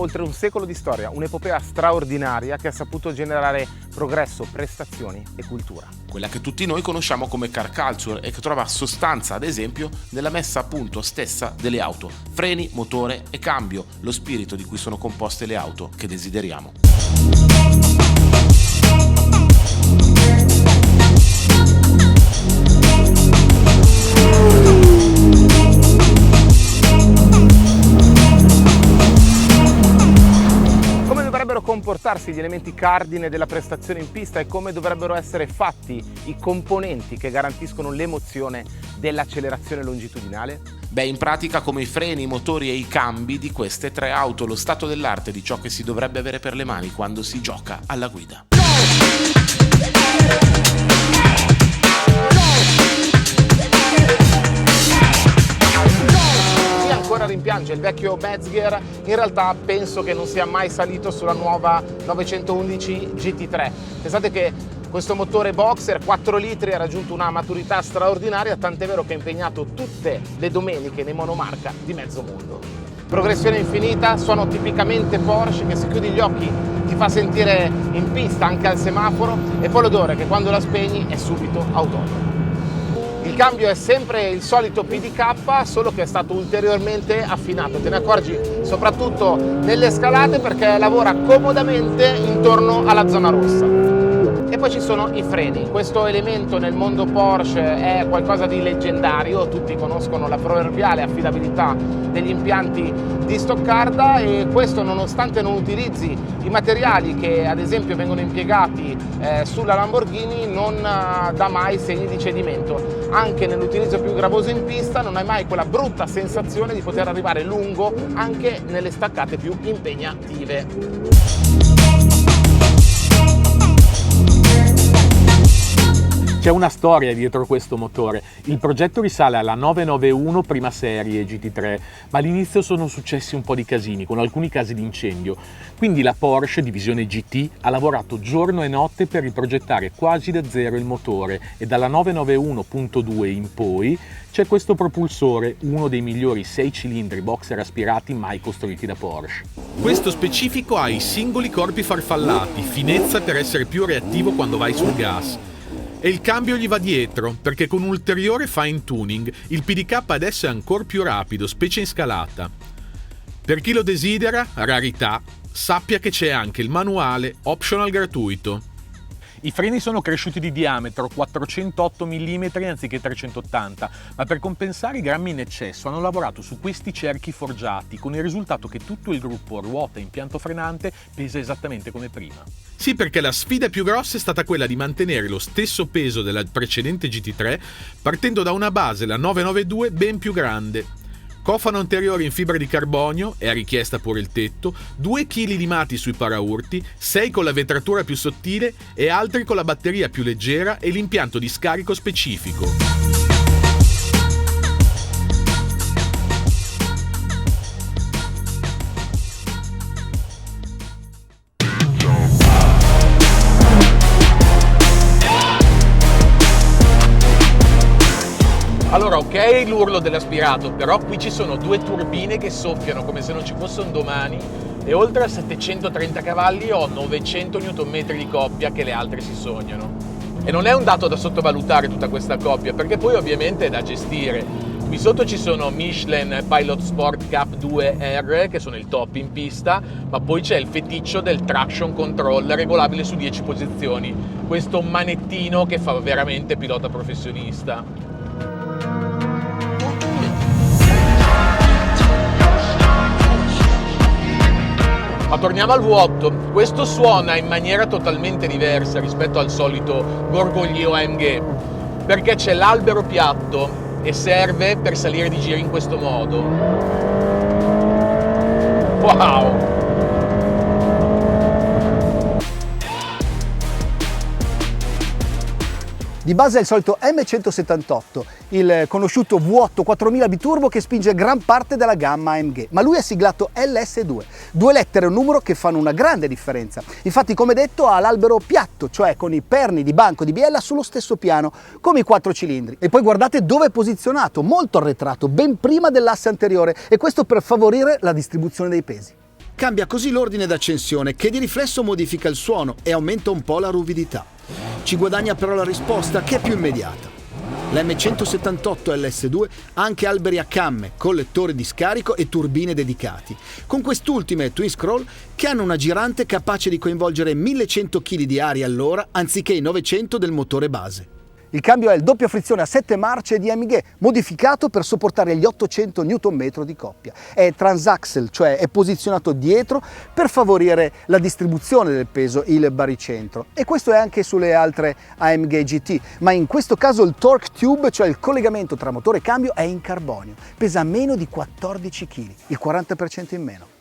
oltre un secolo di storia, un'epopea straordinaria che ha saputo generare progresso, prestazioni e cultura. Quella che tutti noi conosciamo come car culture e che trova sostanza, ad esempio, nella messa a punto stessa delle auto. Freni, motore e cambio, lo spirito di cui sono composte le auto che desideriamo. Comportarsi gli elementi cardine della prestazione in pista e come dovrebbero essere fatti i componenti che garantiscono l'emozione dell'accelerazione longitudinale? Beh, in pratica come i freni, i motori e i cambi di queste tre auto, lo stato dell'arte di ciò che si dovrebbe avere per le mani quando si gioca alla guida. Rimpiange il vecchio Metzger, in realtà penso che non sia mai salito sulla nuova 911 GT3. Pensate che questo motore boxer 4 litri ha raggiunto una maturità straordinaria, tant'è vero che ha impegnato tutte le domeniche nei monomarca di mezzo mondo. Progressione infinita, suono tipicamente Porsche che se chiudi gli occhi ti fa sentire in pista anche al semaforo e poi l'odore che quando la spegni è subito autonomo. Il cambio è sempre il solito PDK, solo che è stato ulteriormente affinato. Te ne accorgi soprattutto nelle scalate perché lavora comodamente intorno alla zona rossa. E poi ci sono i freni. Questo elemento nel mondo Porsche è qualcosa di leggendario, tutti conoscono la proverbiale affidabilità degli impianti di Stoccarda e questo nonostante non utilizzi i materiali che ad esempio vengono impiegati sulla Lamborghini non dà mai segni di cedimento. Anche nell'utilizzo più gravoso in pista non hai mai quella brutta sensazione di poter arrivare lungo anche nelle staccate più impegnative. C'è una storia dietro questo motore. Il progetto risale alla 991 prima serie GT3, ma all'inizio sono successi un po' di casini, con alcuni casi di incendio. Quindi la Porsche, divisione GT, ha lavorato giorno e notte per riprogettare quasi da zero il motore e dalla 991.2 in poi c'è questo propulsore, uno dei migliori 6 cilindri boxer aspirati mai costruiti da Porsche. Questo specifico ha i singoli corpi farfallati, finezza per essere più reattivo quando vai sul gas. E il cambio gli va dietro, perché con un ulteriore fine tuning il PDK adesso è ancora più rapido, specie in scalata. Per chi lo desidera, rarità, sappia che c'è anche il manuale optional gratuito. I freni sono cresciuti di diametro 408 mm anziché 380, ma per compensare i grammi in eccesso hanno lavorato su questi cerchi forgiati, con il risultato che tutto il gruppo ruota e impianto frenante pesa esattamente come prima. Sì, perché la sfida più grossa è stata quella di mantenere lo stesso peso della precedente GT3 partendo da una base, la 992, ben più grande. Cofano anteriore in fibra di carbonio, è a richiesta pure il tetto, 2 kg limati sui paraurti, 6 con la vetratura più sottile e altri con la batteria più leggera e l'impianto di scarico specifico. Allora, ok l'urlo dell'aspirato, però qui ci sono 2 turbine che soffiano come se non ci fosse un domani e oltre a 730 cavalli ho 900 Nm di coppia che le altre si sognano. E non è un dato da sottovalutare tutta questa coppia, perché poi ovviamente è da gestire. Qui sotto ci sono Michelin Pilot Sport Cup 2R che sono il top in pista, ma poi c'è il feticcio del traction control regolabile su 10 posizioni, questo manettino che fa veramente pilota professionista. Ma torniamo al vuoto, questo suona in maniera totalmente diversa rispetto al solito gorgoglio AMG, perché c'è l'albero piatto e serve per salire di giri in questo modo. Wow! Di base è il solito M178, il conosciuto V8 4000 biturbo che spinge gran parte della gamma AMG, ma lui ha siglato LS2, 2 lettere e un numero che fanno una grande differenza. Infatti, come detto, ha l'albero piatto, cioè con i perni di banco di biella sullo stesso piano, come i 4 cilindri. E poi guardate dove è posizionato, molto arretrato, ben prima dell'asse anteriore, e questo per favorire la distribuzione dei pesi. Cambia così l'ordine d'accensione, che di riflesso modifica il suono e aumenta un po' la ruvidità. Ci guadagna però la risposta, che è più immediata. La M178 LS2 ha anche alberi a camme, collettori di scarico e turbine dedicati, con quest'ultime twin scroll che hanno una girante capace di coinvolgere 1100 kg di aria all'ora anziché i 900 del motore base. Il cambio è il doppio frizione a 7 marce di AMG, modificato per sopportare gli 800 Nm di coppia. È transaxle, cioè è posizionato dietro per favorire la distribuzione del peso, il baricentro. E questo è anche sulle altre AMG GT, ma in questo caso il torque tube, cioè il collegamento tra motore e cambio, è in carbonio. Pesa meno di 14 kg, il 40% in meno.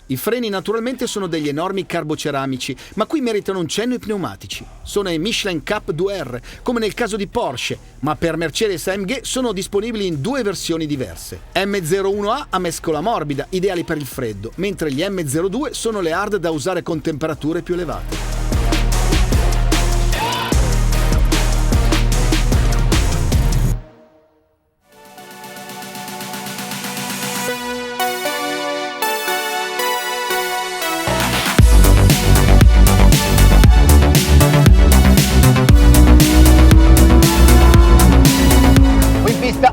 I freni naturalmente sono degli enormi carboceramici, ma qui meritano un cenno i pneumatici. Sono i Michelin Cup 2R, come nel caso di Porsche, ma per Mercedes AMG sono disponibili in due versioni diverse. M01A a mescola morbida, ideali per il freddo, mentre gli M02 sono le hard da usare con temperature più elevate.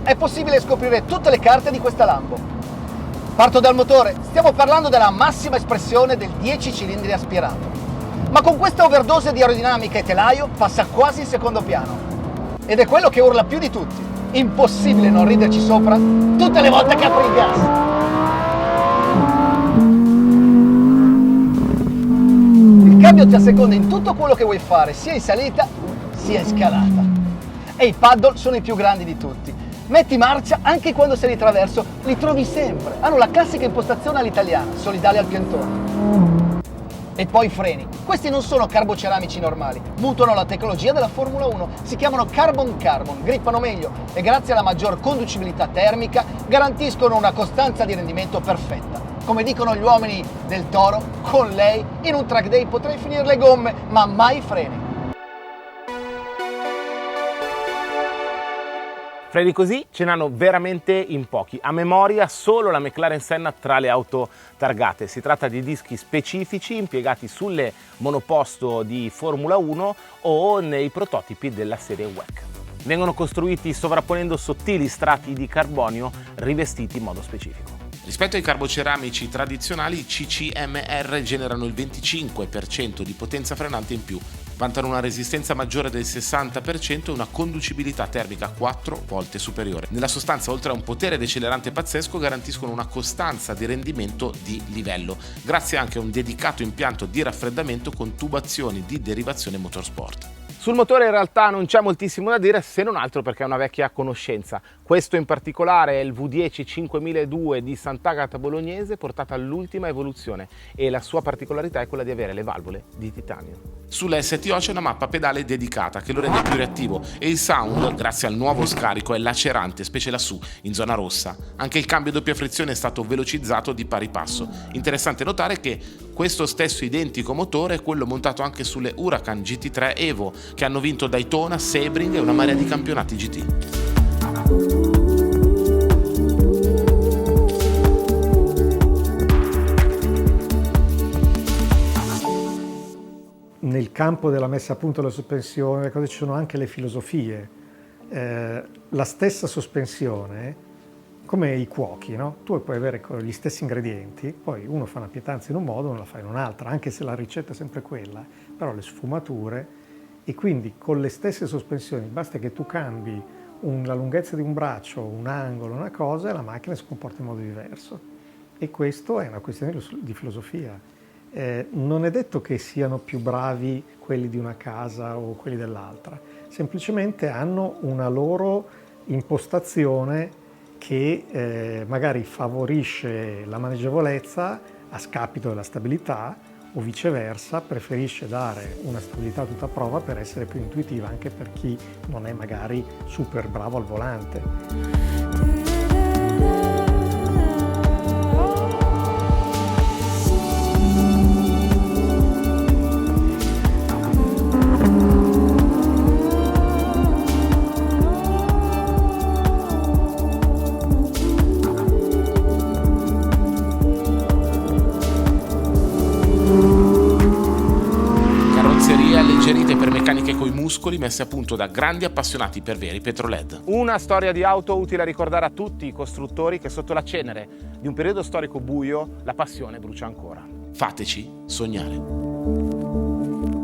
È possibile scoprire tutte le carte di questa Lambo. Parto dal motore, stiamo parlando della massima espressione del 10 cilindri aspirato, ma con questa overdose di aerodinamica e telaio passa quasi in secondo piano. Ed è quello che urla più di tutti. Impossibile non riderci sopra tutte le volte che apri il gas. Il cambio ti asseconda in tutto quello che vuoi fare, sia in salita sia in scalata. E i paddle sono i più grandi di tutti. Metti marcia anche quando sei di traverso, li trovi sempre. Hanno la classica impostazione all'italiana, solidale al piantone. E poi i freni. Questi non sono carboceramici normali, mutano la tecnologia della Formula 1. Si chiamano carbon-carbon, grippano meglio e grazie alla maggior conducibilità termica garantiscono una costanza di rendimento perfetta. Come dicono gli uomini del Toro, con lei in un track day potrei finire le gomme, ma mai i freni. Freni così ce n'hanno veramente in pochi, a memoria solo la McLaren Senna tra le auto targate. Si tratta di dischi specifici impiegati sulle monoposto di Formula 1 o nei prototipi della serie WEC. Vengono costruiti sovrapponendo sottili strati di carbonio rivestiti in modo specifico. Rispetto ai carboceramici tradizionali, i CCMR generano il 25% di potenza frenante in più, vantano una resistenza maggiore del 60% e una conducibilità termica 4 volte superiore. Nella sostanza, oltre a un potere decelerante pazzesco, garantiscono una costanza di rendimento di livello, grazie anche a un dedicato impianto di raffreddamento con tubazioni di derivazione motorsport. Sul motore in realtà non c'è moltissimo da dire, se non altro perché è una vecchia conoscenza. Questo in particolare è il V10 5002 di Sant'Agata Bolognese, portata all'ultima evoluzione, e la sua particolarità è quella di avere le valvole di titanio. Sulla STO c'è una mappa pedale dedicata che lo rende più reattivo e il sound, grazie al nuovo scarico, è lacerante, specie lassù, in zona rossa. Anche il cambio doppia frizione è stato velocizzato di pari passo. Interessante notare che questo stesso identico motore è quello montato anche sulle Huracan GT3 Evo, che hanno vinto Daytona, Sebring e una marea di campionati GT. Nel campo della messa a punto della sospensione ci sono anche le filosofie. La stessa sospensione, come i cuochi, no? Tu puoi avere gli stessi ingredienti, poi uno fa una pietanza in un modo, uno la fa in un'altra, anche se la ricetta è sempre quella, però le sfumature, e quindi con le stesse sospensioni basta che tu cambi la lunghezza di un braccio, un angolo, una cosa, e la macchina si comporta in modo diverso. E questo è una questione di filosofia. Non è detto che siano più bravi quelli di una casa o quelli dell'altra, semplicemente hanno una loro impostazione che magari favorisce la maneggevolezza a scapito della stabilità, o viceversa preferisce dare una stabilità a tutta prova per essere più intuitiva anche per chi non è magari super bravo al volante. muscoli messi a punto da grandi appassionati per veri petrolhead. Una storia di auto utile a ricordare a tutti i costruttori che sotto la cenere di un periodo storico buio la passione brucia ancora. Fateci sognare.